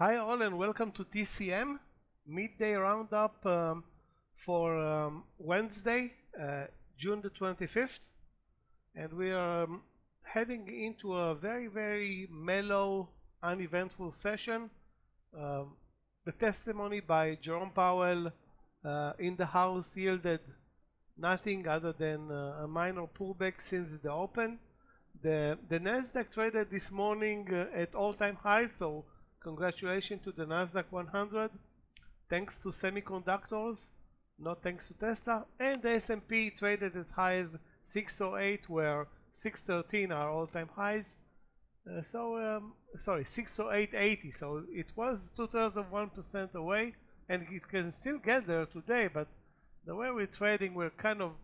Hi all and welcome to TCM Midday Roundup for Wednesday, June the 25th, and we are heading into a very mellow, uneventful session. The testimony by Jerome Powell in the House yielded nothing other than a minor pullback since the open. The Nasdaq traded this morning at all-time highs, so congratulations to the Nasdaq 100, thanks to semiconductors, not thanks to Tesla. And the S&P traded as high as 608, where 613 are all-time highs. Sorry, 608.80. So it was 0.2% away, and it can still get there today. But the way we're trading, we're kind of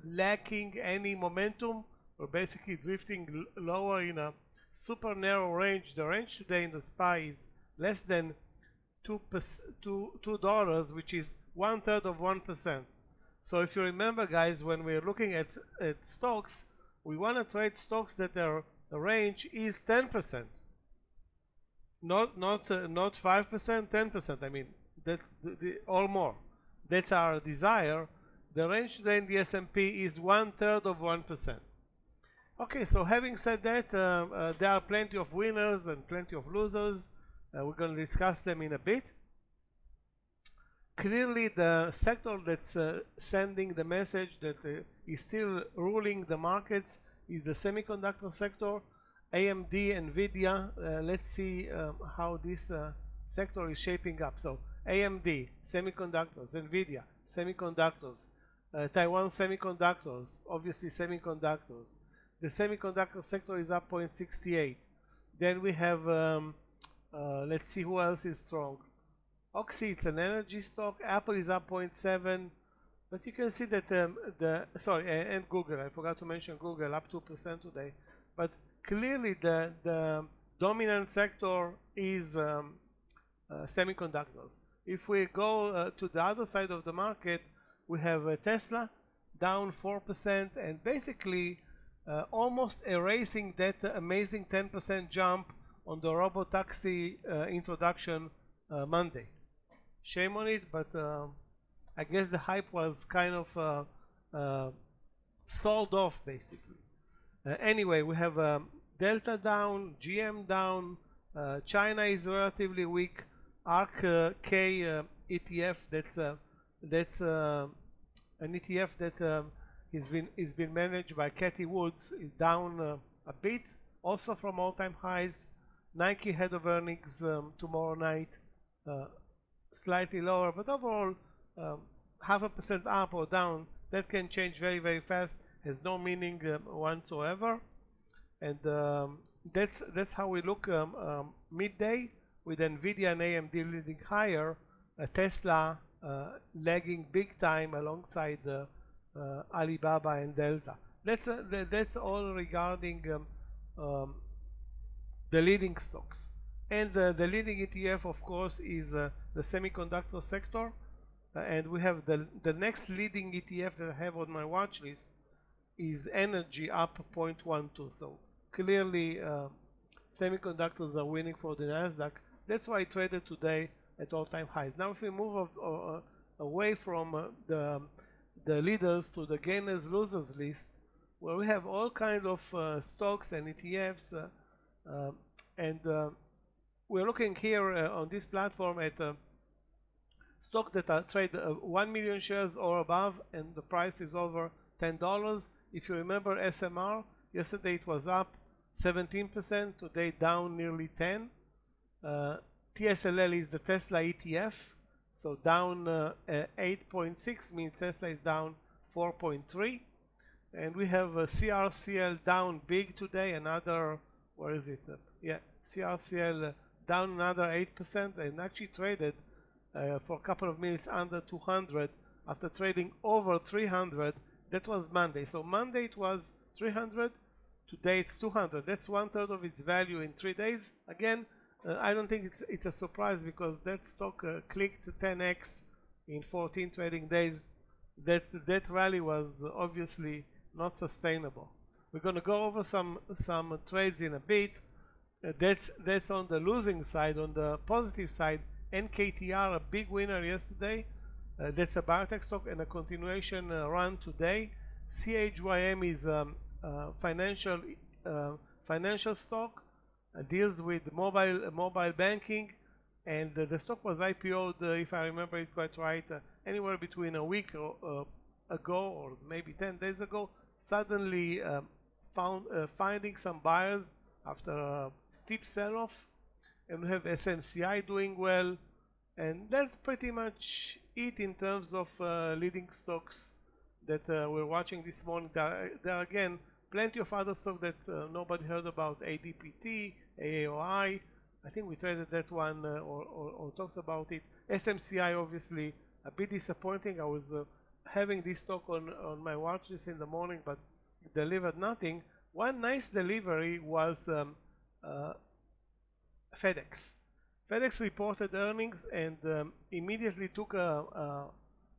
lacking any momentum. We're basically drifting lower in a super narrow range. The range today in the SPY is less than $2, which is 1/3 of 1%. So if you remember, guys, when we're looking at stocks, we want to trade stocks that the range is 10%, not 5%, 10%. I mean, that's or more. That's our desire. The range today in the S&P is 1/3 of 1%. Okay, so having said that, there are plenty of winners and plenty of losers. We're going to discuss them in a bit. Clearly, the sector that's sending the message that is still ruling the markets is the semiconductor sector, AMD, NVIDIA. Let's see how this sector is shaping up. So AMD, semiconductors, NVIDIA, semiconductors, Taiwan semiconductors, obviously semiconductors. The semiconductor sector is up 0.68. Then we have, let's see who else is strong. Oxy, it's an energy stock. Apple is up 0.7. But you can see that and Google, I forgot to mention Google, up 2% today. But clearly the dominant sector is semiconductors. If we go to the other side of the market, we have Tesla down 4%, and basically almost erasing that amazing 10% jump on the robotaxi introduction Monday. Shame on it, but I guess the hype was kind of sold off basically. Anyway, we have Delta down, GM down, China is relatively weak. ARK-K ETF, that's an ETF that is been managed by Cathie Woods, is down a bit, also from all-time highs. Nike head of earnings tomorrow night, slightly lower, but overall 0.5% up or down. That can change very fast, has no meaning whatsoever. And that's how we look midday, with NVIDIA and AMD leading higher, Tesla lagging big time alongside Alibaba and Delta. That's all regarding the leading stocks. And the leading ETF, of course, is the semiconductor sector. And we have the next leading ETF that I have on my watch list is energy, up 0.12. So clearly semiconductors are winning for the Nasdaq. That's why I traded today at all-time highs. Now if we move away from the leaders to the gainers losers list, where we have all kinds of stocks and ETFs, and we're looking here on this platform at stocks that are traded 1 million shares or above, and the price is over $10. If you remember SMR, yesterday it was up 17%, today down nearly 10%. TSLL is the Tesla ETF, so down 8.6 means Tesla is down 4.3. And we have CRCL down big today, another, where is it? CRCL down another 8%, and actually traded for a couple of minutes under 200 after trading over 300. That was Monday. So Monday it was 300, today it's 200. That's 1/3 of its value in 3 days. Again, I don't think it's a surprise, because that stock clicked 10x in 14 trading days. That rally was obviously not sustainable. We're going to go over some trades in a bit. that's on the losing side. On the positive side, NKTR, a big winner yesterday. That's a biotech stock and a continuation run today. CHYM is financial financial stock, deals with mobile banking, and the stock was IPO'd, if I remember it quite right, anywhere between a week ago or maybe 10 days ago. Suddenly finding some buyers after a steep sell-off, and we have SMCI doing well, and that's pretty much it in terms of leading stocks that we're watching this morning. There are again plenty of other stocks that nobody heard about: ADPT, AAOI. I think we traded that one or talked about it. SMCI obviously a bit disappointing. I was having this stock on my watch list in the morning, but it delivered nothing. One nice delivery was FedEx. FedEx reported earnings and immediately took a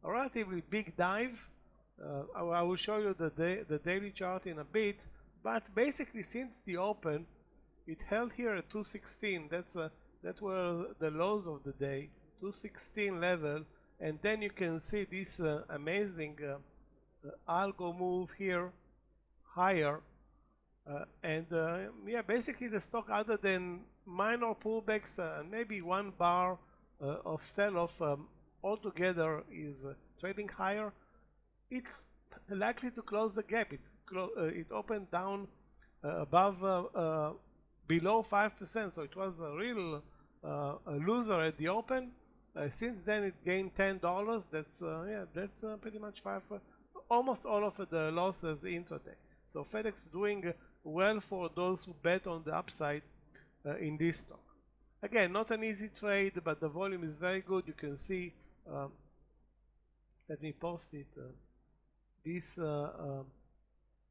relatively big dive. I will show you the daily chart in a bit, but basically since the open, it held here at 216. That were the lows of the day, 216 level, and then you can see this amazing algo move here higher. Yeah, basically the stock, other than minor pullbacks and maybe one bar of sell-off, altogether is trading higher. It's likely to close the gap. It opened down above below 5%, so it was a real a loser at the open. Since then it gained $10. That's pretty much almost all of the losses intraday. So FedEx doing well for those who bet on the upside in this stock. Again, not an easy trade, but the volume is very good. You can see, let me post it, this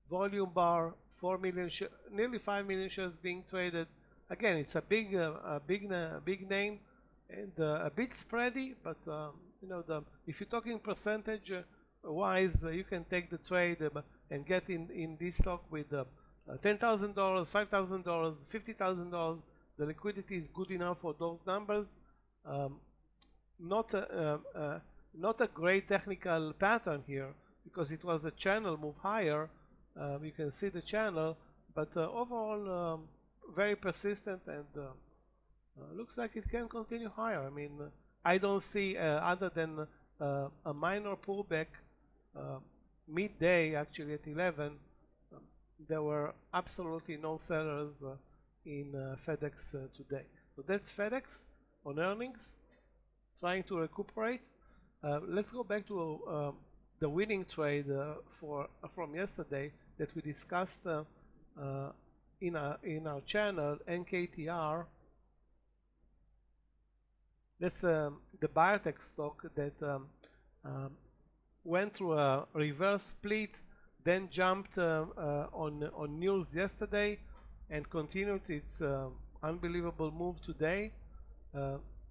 volume bar, 4 million, nearly 5 million shares being traded. Again, it's a big name and a bit spready, but you know, if you're talking percentage wise, you can take the trade and get in this stock with $10,000, $5,000, $50,000. The liquidity is good enough for those numbers. Not a great technical pattern here because it was a channel move higher. You can see the channel, but overall very persistent, and looks like it can continue higher. I mean, I don't see other than a minor pullback midday, actually at 11. There were absolutely no sellers in FedEx today. So that's FedEx on earnings, trying to recuperate. Let's go back to the winning trade from yesterday that we discussed in our channel, NKTR. That's the biotech stock that went through a reverse split, then jumped on news yesterday and continued its unbelievable move today.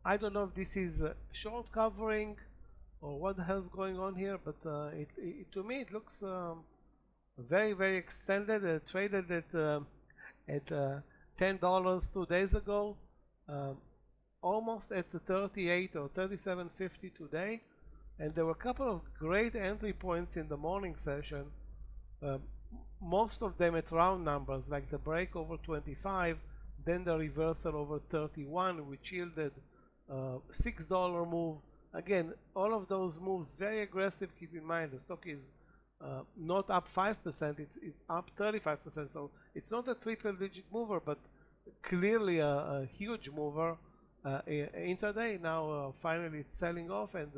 I don't know if this is short covering or what the hell's going on here, but to me it looks very, very extended. Traded at $10 2 days ago, almost at 38 or 37.50 today, and there were a couple of great entry points in the morning session. Most of them at round numbers, like the break over 25, then the reversal over 31, which yielded $6 move. Again, all of those moves very aggressive. Keep in mind the stock is not up 5%, it's up 35%, so it's not a triple digit mover, but clearly a huge mover intraday. Now finally it's selling off, and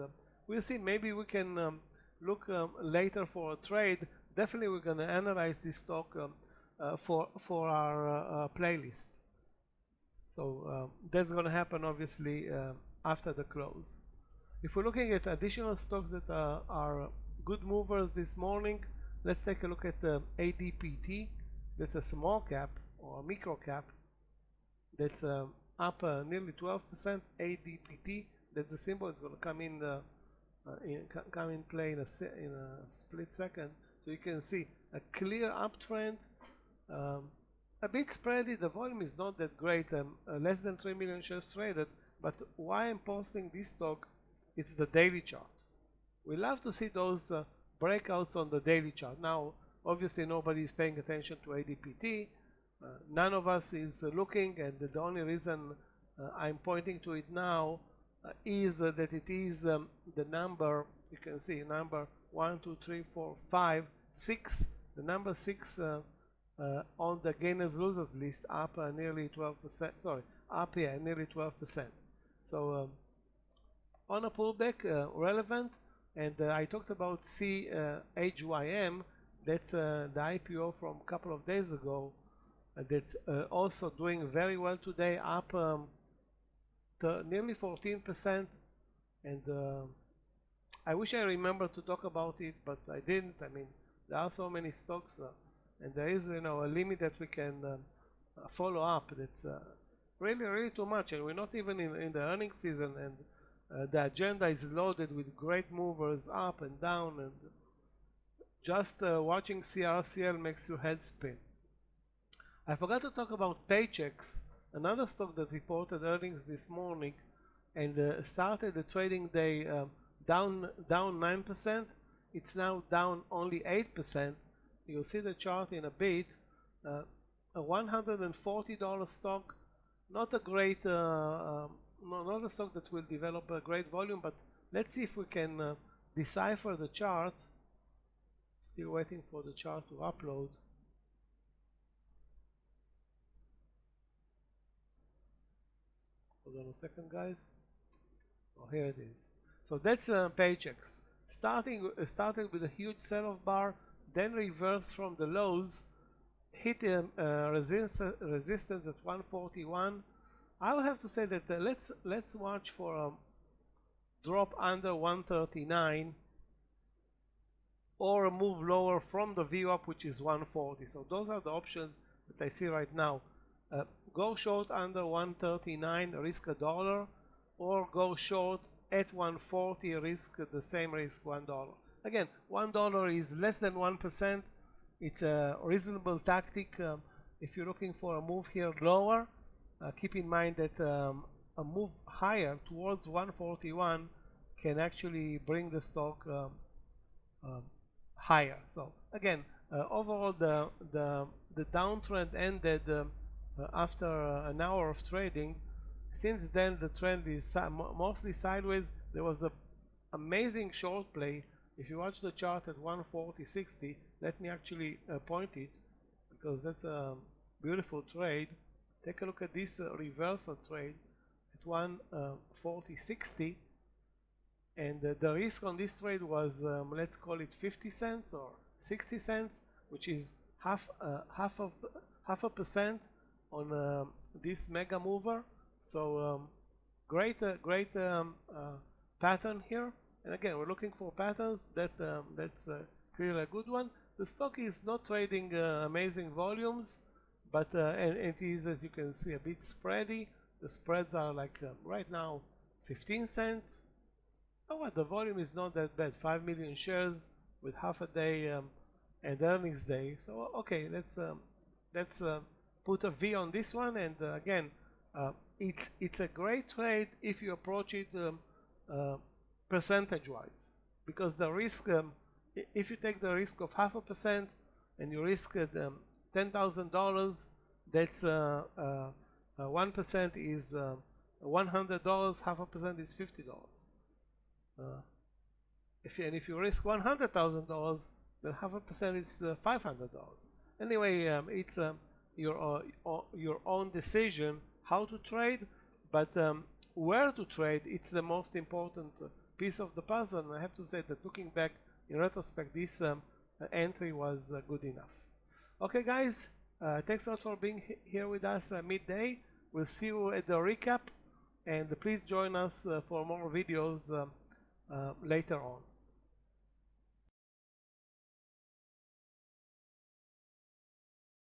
we'll see. Maybe we can look later for a trade. Definitely we're going to analyze this stock for our playlist. So that's going to happen obviously after the close. If we're looking at additional stocks that are good movers this morning, let's take a look at ADPT. That's a small cap or micro cap that's up nearly 12%. ADPT, that's the symbol. It's going to come in play in a split second. So you can see a clear uptrend. a bit spready. The volume is not that great, less than 3 million shares traded. But why I'm posting this stock, it's the daily chart. We love to see those breakouts on the daily chart. Now, obviously, nobody is paying attention to ADPT. None of us is looking, and the only reason I'm pointing to it now is that it is the number, you can see number 1, 2, 3, 4, 5, 6, the number 6 on the gainers losers list, up nearly 12%, sorry, up here nearly 12%. So on a pullback, relevant, and I talked about CHYM, that's the IPO from a couple of days ago, that's also doing very well today, up nearly 14%, and I wish I remembered to talk about it, but I didn't. I mean, there are so many stocks, and there is, a limit that we can follow up. That's really too much, and we're not even in the earnings season, and the agenda is loaded with great movers up and down, and just watching CRCL makes your head spin. I forgot to talk about PAYX, another stock that reported earnings this morning and started the trading day down 9%. It's now down only 8%. You'll see the chart in a bit. A $140 stock, not a great, not a stock that will develop a great volume, but let's see if we can decipher the chart. Still waiting for the chart to upload. Hold on a second, guys. Oh, here it is. So that's PAYX. Started with a huge sell-off bar, then reversed from the lows, hit resistance at 141. I would have to say that let's watch for a drop under 139 or a move lower from the view up, which is 140. So those are the options that I see right now. Go short under 139, risk $1, or go short at 140, risk the same risk, $1. Again, $1 is less than 1%. It's a reasonable tactic. If you're looking for a move here lower, keep in mind that a move higher towards 141 can actually bring the stock higher. So again, overall the downtrend ended after an hour of trading. Since then the trend is mostly sideways. There was an amazing short play. If you watch the chart at 140.60, let me actually point it, because that's a beautiful trade. Take a look at this reversal trade at 140.60, and the risk on this trade was let's call it 50 cents or 60 cents, which is half a percent on this mega mover. So great pattern here. And again, we're looking for patterns. That's clearly a good one. The stock is not trading amazing volumes, but and it is, as you can see, a bit spready. The spreads are like right now 15 cents. Oh, well, the volume is not that bad. 5 million shares with half a day and earnings day. So okay, let's put a V on this one. And again, it's a great trade if you approach it percentage-wise, because the risk, if you take the risk of 0.5% and you risk $10,000, that's 1% is $100, 0.5% is $50. If you risk $100,000, then 0.5% is $500. Anyway, it's your own decision how to trade, but where to trade, it's the most important piece of the puzzle. And I have to say that looking back in retrospect, this entry was good enough. Okay, guys, thanks a lot for being here with us midday. We'll see you at the recap, and please join us for more videos later on.